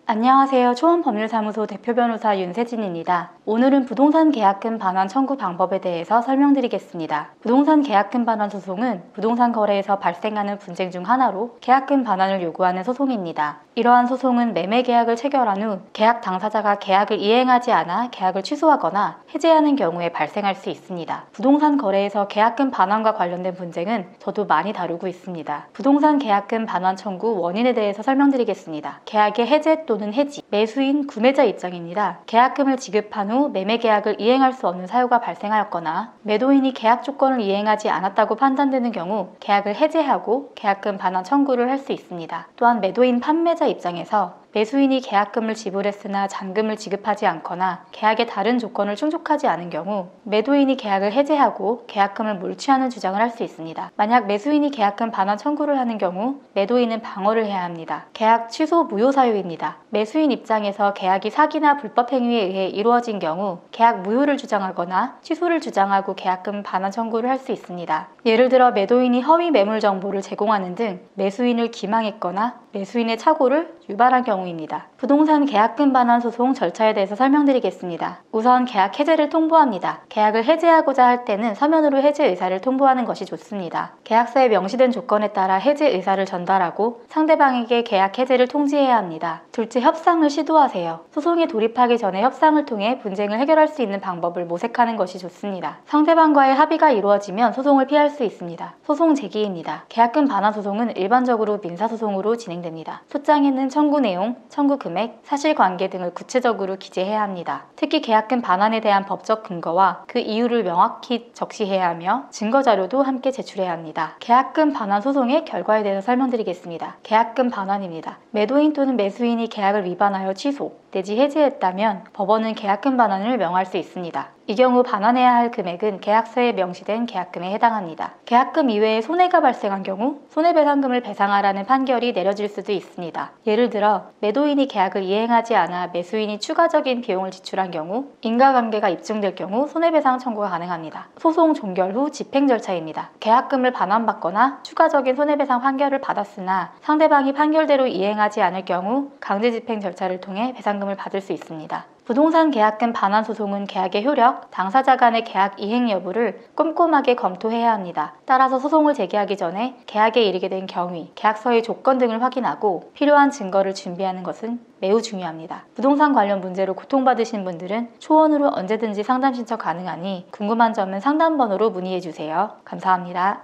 안녕하세요. 초원법률사무소 대표 변호사 윤세진입니다. 오늘은 부동산 계약금 반환 청구 방법에 대해서 설명드리겠습니다. 부동산 계약금 반환 소송은 부동산 거래에서 발생하는 분쟁 중 하나로 계약금 반환을 요구하는 소송입니다. 이러한 소송은 매매 계약을 체결한 후 계약 당사자가 계약을 이행하지 않아 계약을 취소하거나 해지하는 경우에 발생할 수 있습니다. 부동산 거래에서 계약금 반환과 관련된 분쟁은 저도 많이 다루고 있습니다. 부동산 계약금 반환 청구 원인에 대해서 설명드리겠습니다. 계약의 해제 또는 해지, 매수인, 구매자 입장입니다. 계약금을 지급한 후 매매 계약을 이행할 수 없는 사유가 발생하였거나 매도인이 계약 조건을 이행하지 않았다고 판단되는 경우 계약을 해제하고 계약금 반환 청구를 할 수 있습니다. 또한 매도인 판매자 입장에서 매수인이 계약금을 지불했으나 잔금을 지급하지 않거나 계약의 다른 조건을 충족하지 않은 경우 매도인이 계약을 해제하고 계약금을 몰취하는 주장을 할 수 있습니다. 만약 매수인이 계약금 반환 청구를 하는 경우 매도인은 방어를 해야 합니다. 계약 취소 무효 사유입니다. 매수인 입장에서 계약이 사기나 불법 행위에 의해 이루어진 경우 계약 무효를 주장하거나 취소를 주장하고 계약금 반환 청구를 할 수 있습니다. 예를 들어 매도인이 허위 매물 정보를 제공하는 등 매수인을 기망했거나 매수인의 착오를 유발한 경우입니다. 부동산 계약금 반환 소송 절차에 대해서 설명드리겠습니다. 우선 계약 해제를 통보합니다. 계약을 해제하고자 할 때는 서면으로 해제 의사를 통보하는 것이 좋습니다. 계약서에 명시된 조건에 따라 해제 의사를 전달하고 상대방에게 계약 해제를 통지해야 합니다. 둘째, 협상을 시도하세요. 소송에 돌입하기 전에 협상을 통해 분쟁을 해결할 수 있는 방법을 모색하는 것이 좋습니다. 상대방과의 합의가 이루어지면 소송을 피할 수 있습니다. 소송 제기입니다. 계약금 반환 소송은 일반적으로 민사소송으로 진행됩니다. 소장에는 청구 내용, 청구 금액, 사실관계 등을 구체적으로 기재해야 합니다. 특히 계약금 반환에 대한 법적 근거와 그 이유를 명확히 적시해야 하며 증거자료도 함께 제출해야 합니다. 계약금 반환 소송의 결과에 대해서 설명드리겠습니다. 계약금 반환입니다. 매도인 또는 매수인이 계약을 위반하여 취소 내지 해지했다면 법원은 계약금 반환을 명할 수 있습니다. 이 경우 반환해야 할 금액은 계약서에 명시된 계약금에 해당합니다. 계약금 이외에 손해가 발생한 경우 손해배상금을 배상하라는 판결이 내려질 수도 있습니다. 예를 들어 매도인이 계약을 이행하지 않아 매수인이 추가적인 비용을 지출한 경우 인과관계가 입증될 경우 손해배상 청구가 가능합니다. 소송 종결 후 집행 절차입니다. 계약금을 반환받거나 추가적인 손해배상 판결을 받았으나 상대방이 판결대로 이행하지 않을 경우 강제집행 절차를 통해 배상금을 받을 수 있습니다. 부동산 계약금 반환 소송은 계약의 효력, 당사자 간의 계약 이행 여부를 꼼꼼하게 검토해야 합니다. 따라서 소송을 제기하기 전에 계약에 이르게 된 경위, 계약서의 조건 등을 확인하고 필요한 증거를 준비하는 것은 매우 중요합니다. 부동산 관련 문제로 고통받으신 분들은 초원으로 언제든지 상담 신청 가능하니 궁금한 점은 상담번호로 문의해주세요. 감사합니다.